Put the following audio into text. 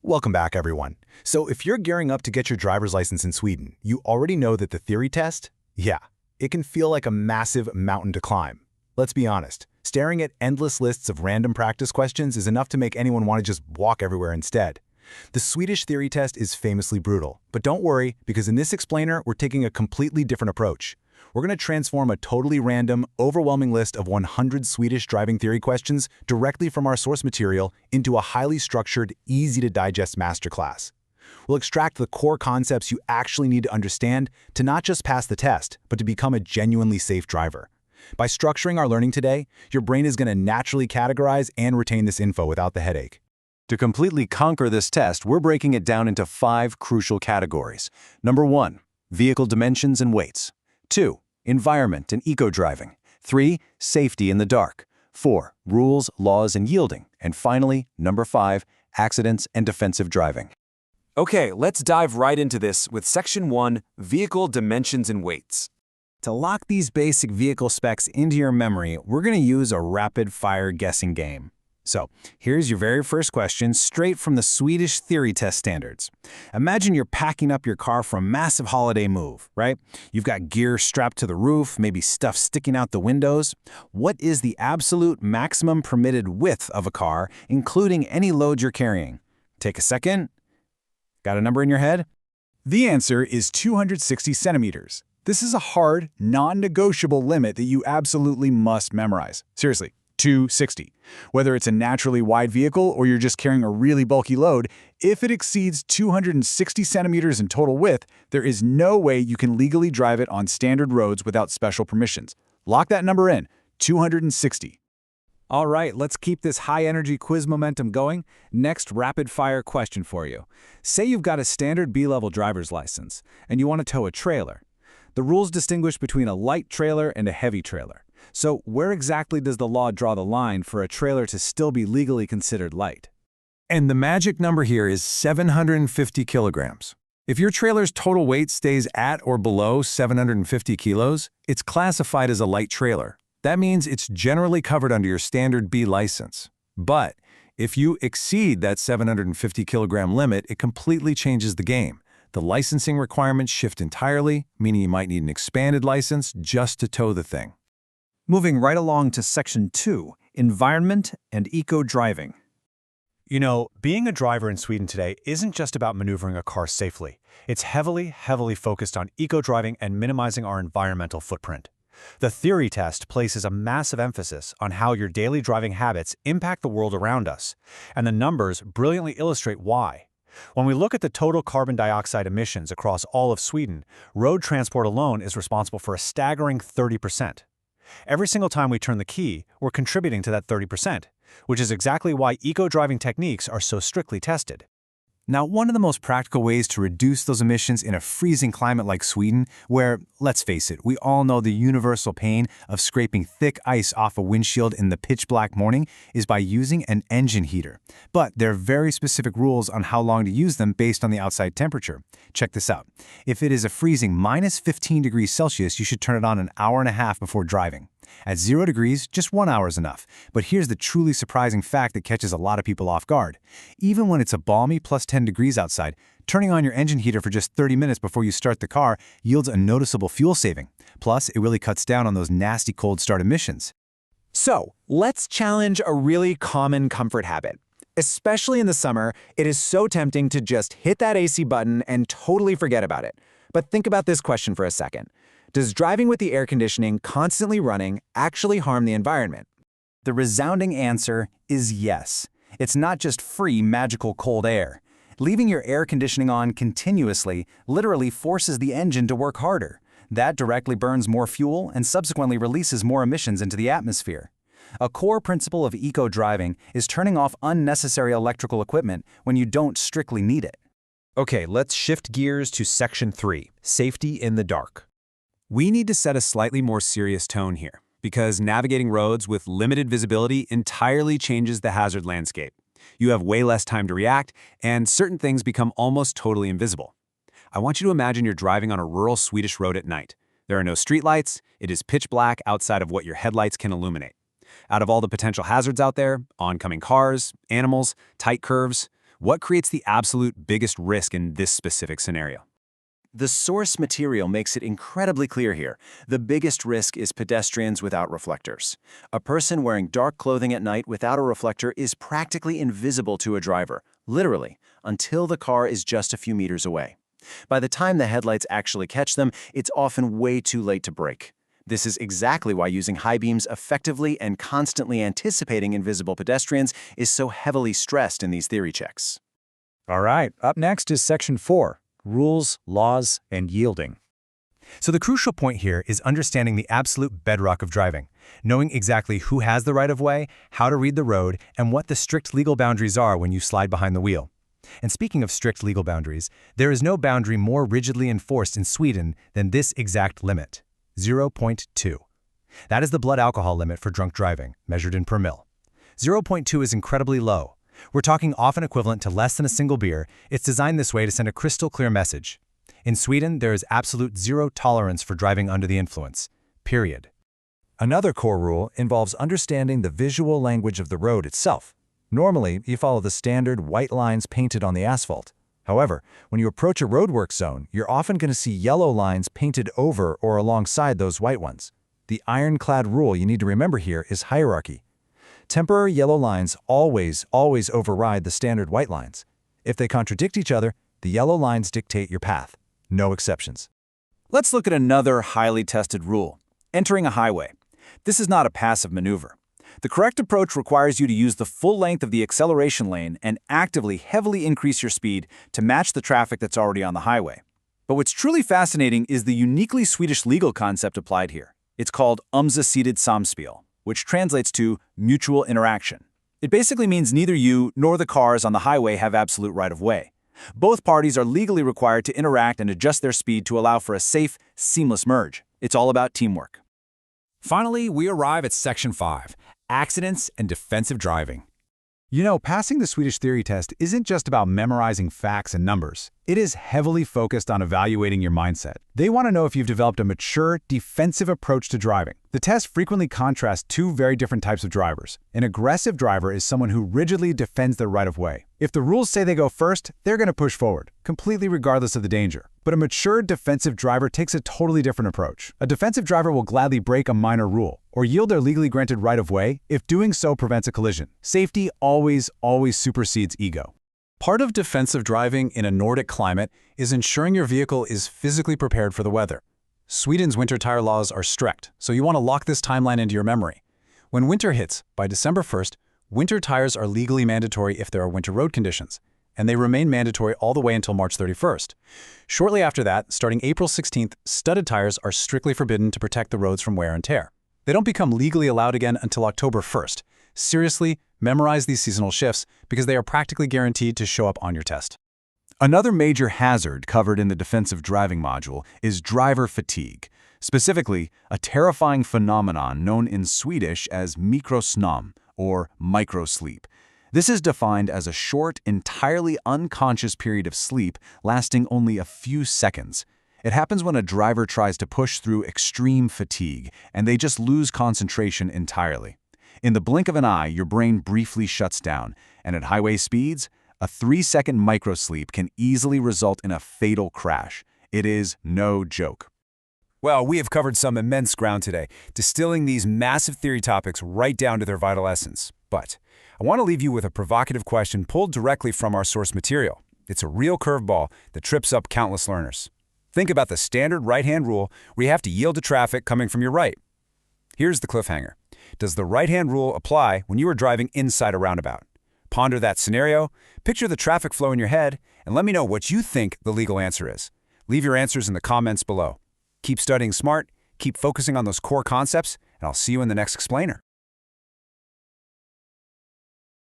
Welcome back, everyone. So if you're gearing up to get your driver's license in Sweden, you already know that the theory test, yeah, it can feel like a massive mountain to climb. Let's be honest, staring at endless lists of random practice questions is enough to make anyone want to just walk everywhere instead. The Swedish theory test is famously brutal, but don't worry, because in this explainer, we're taking a completely different approach. We're going to transform a totally random, overwhelming list of 100 Swedish driving theory questions directly from our source material into a highly structured, easy-to-digest masterclass. We'll extract the core concepts you actually need to understand to not just pass the test, but to become a genuinely safe driver. By structuring our learning today, your brain is going to naturally categorize and retain this info without the headache. To completely conquer this test, we're breaking it down into 5 crucial categories. Number 1, vehicle dimensions and weights. 2, environment and eco-driving. 3, safety in the dark. 4, rules, laws, and yielding. And finally, number 5, accidents and defensive driving. Okay, let's dive right into this with Section 1, Vehicle Dimensions and Weights. To lock these basic vehicle specs into your memory, we're going to use a rapid-fire guessing game. So, here's your very first question, straight from the Swedish theory test standards. Imagine you're packing up your car for a massive holiday move, right? You've got gear strapped to the roof, maybe stuff sticking out the windows. What is the absolute maximum permitted width of a car, including any load you're carrying? Take a second. Got a number in your head? The answer is 260 centimeters. This is a hard, non-negotiable limit that you absolutely must memorize. Seriously. 260. Whether it's a naturally wide vehicle or you're just carrying a really bulky load, if it exceeds 260 centimeters in total width, there is no way you can legally drive it on standard roads without special permissions. Lock that number in, 260. All right, let's keep this high-energy quiz momentum going. Next rapid-fire question for you. Say you've got a standard B-level driver's license, and you want to tow a trailer. The rules distinguish between a light trailer and a heavy trailer. So where exactly does the law draw the line for a trailer to still be legally considered light? And the magic number here is 750 kilograms. If your trailer's total weight stays at or below 750 kilos, it's classified as a light trailer. That means it's generally covered under your standard B license. But if you exceed that 750 kilogram limit, it completely changes the game. The licensing requirements shift entirely, meaning you might need an expanded license just to tow the thing. Moving right along to Section 2, Environment and Eco-Driving. You know, being a driver in Sweden today isn't just about maneuvering a car safely. It's heavily focused on eco-driving and minimizing our environmental footprint. The theory test places a massive emphasis on how your daily driving habits impact the world around us, and the numbers brilliantly illustrate why. When we look at the total carbon dioxide emissions across all of Sweden, road transport alone is responsible for a staggering 30%. Every single time we turn the key, we're contributing to that 30%, which is exactly why eco-driving techniques are so strictly tested. Now, one of the most practical ways to reduce those emissions in a freezing climate like Sweden, where, let's face it, we all know the universal pain of scraping thick ice off a windshield in the pitch-black morning, is by using an engine heater. But there are very specific rules on how long to use them based on the outside temperature. Check this out. If it is a freezing minus 15 degrees Celsius, you should turn it on an hour and a half before driving. At 0 degrees, just 1 hour is enough. But here's the truly surprising fact that catches a lot of people off guard. Even when it's a balmy plus 10 degrees outside, turning on your engine heater for just 30 minutes before you start the car yields a noticeable fuel saving. Plus, it really cuts down on those nasty cold start emissions. So, let's challenge a really common comfort habit. Especially in the summer, it is so tempting to just hit that AC button and totally forget about it. But think about this question for a second. Does driving with the air conditioning constantly running actually harm the environment? The resounding answer is yes. It's not just free, magical cold air. Leaving your air conditioning on continuously literally forces the engine to work harder. That directly burns more fuel and subsequently releases more emissions into the atmosphere. A core principle of eco-driving is turning off unnecessary electrical equipment when you don't strictly need it. Okay, let's shift gears to Section 3, Safety in the Dark. We need to set a slightly more serious tone here, because navigating roads with limited visibility entirely changes the hazard landscape. You have way less time to react, and certain things become almost totally invisible. I want you to imagine you're driving on a rural Swedish road at night. There are no streetlights, it is pitch black outside of what your headlights can illuminate. Out of all the potential hazards out there, oncoming cars, animals, tight curves, What creates the absolute biggest risk in this specific scenario? The source material makes it incredibly clear here. The biggest risk is pedestrians without reflectors. A person wearing dark clothing at night without a reflector is practically invisible to a driver, literally, until the car is just a few meters away. By the time the headlights actually catch them, it's often way too late to brake. This is exactly why using high beams effectively and constantly anticipating invisible pedestrians is so heavily stressed in these theory checks. All right, up next is Section 4, Rules, Laws, and Yielding. So the crucial point here is understanding the absolute bedrock of driving, knowing exactly who has the right-of-way, how to read the road, and what the strict legal boundaries are when you slide behind the wheel. And speaking of strict legal boundaries, there is no boundary more rigidly enforced in Sweden than this exact limit, 0.2. That is the blood alcohol limit for drunk driving, measured in per mil. 0.2 is incredibly low. We're talking often equivalent to less than a single beer. It's designed this way to send a crystal clear message. In Sweden, there is absolute zero tolerance for driving under the influence, period. Another core rule involves understanding the visual language of the road itself. Normally, you follow the standard white lines painted on the asphalt. However, when you approach a roadwork zone, you're often going to see yellow lines painted over or alongside those white ones. The ironclad rule you need to remember here is hierarchy. Temporary yellow lines always override the standard white lines. If they contradict each other, the yellow lines dictate your path. No exceptions. Let's look at another highly tested rule, entering a highway. This is not a passive maneuver. The correct approach requires you to use the full length of the acceleration lane and actively heavily increase your speed to match the traffic that's already on the highway. But what's truly fascinating is the uniquely Swedish legal concept applied here. It's called ömsesidigt samspel, which translates to mutual interaction. It basically means neither you nor the cars on the highway have absolute right-of-way. Both parties are legally required to interact and adjust their speed to allow for a safe, seamless merge. It's all about teamwork. Finally, we arrive at Section 5, Accidents and Defensive Driving. You know, passing the Swedish theory test isn't just about memorizing facts and numbers. It is heavily focused on evaluating your mindset. They want to know if you've developed a mature, defensive approach to driving. The test frequently contrasts two very different types of drivers. An aggressive driver is someone who rigidly defends their right-of-way. If the rules say they go first, they're going to push forward, completely regardless of the danger. But a mature defensive driver takes a totally different approach. A defensive driver will gladly break a minor rule or yield their legally granted right-of-way if doing so prevents a collision. Safety always supersedes ego. Part of defensive driving in a Nordic climate is ensuring your vehicle is physically prepared for the weather. Sweden's winter tire laws are strict, so you want to lock this timeline into your memory. When winter hits, by December 1st, winter tires are legally mandatory if there are winter road conditions, and they remain mandatory all the way until March 31st. Shortly after that, starting April 16th, studded tires are strictly forbidden to protect the roads from wear and tear. They don't become legally allowed again until October 1st. Seriously, memorize these seasonal shifts because they are practically guaranteed to show up on your test. Another major hazard covered in the defensive driving module is driver fatigue, specifically a terrifying phenomenon known in Swedish as mikrosnam, or microsleep. This is defined as a short, entirely unconscious period of sleep lasting only a few seconds. It happens when a driver tries to push through extreme fatigue, and they just lose concentration entirely. In the blink of an eye, your brain briefly shuts down, and at highway speeds, a 3-second microsleep can easily result in a fatal crash. It is no joke. Well, we have covered some immense ground today, distilling these massive theory topics right down to their vital essence. But I want to leave you with a provocative question pulled directly from our source material. It's a real curveball that trips up countless learners. Think about the standard right-hand rule where you have to yield to traffic coming from your right. Here's the cliffhanger. Does the right-hand rule apply when you are driving inside a roundabout? Ponder that scenario, picture the traffic flow in your head, and let me know what you think the legal answer is. Leave your answers in the comments below. Keep studying smart, keep focusing on those core concepts, and I'll see you in the next explainer.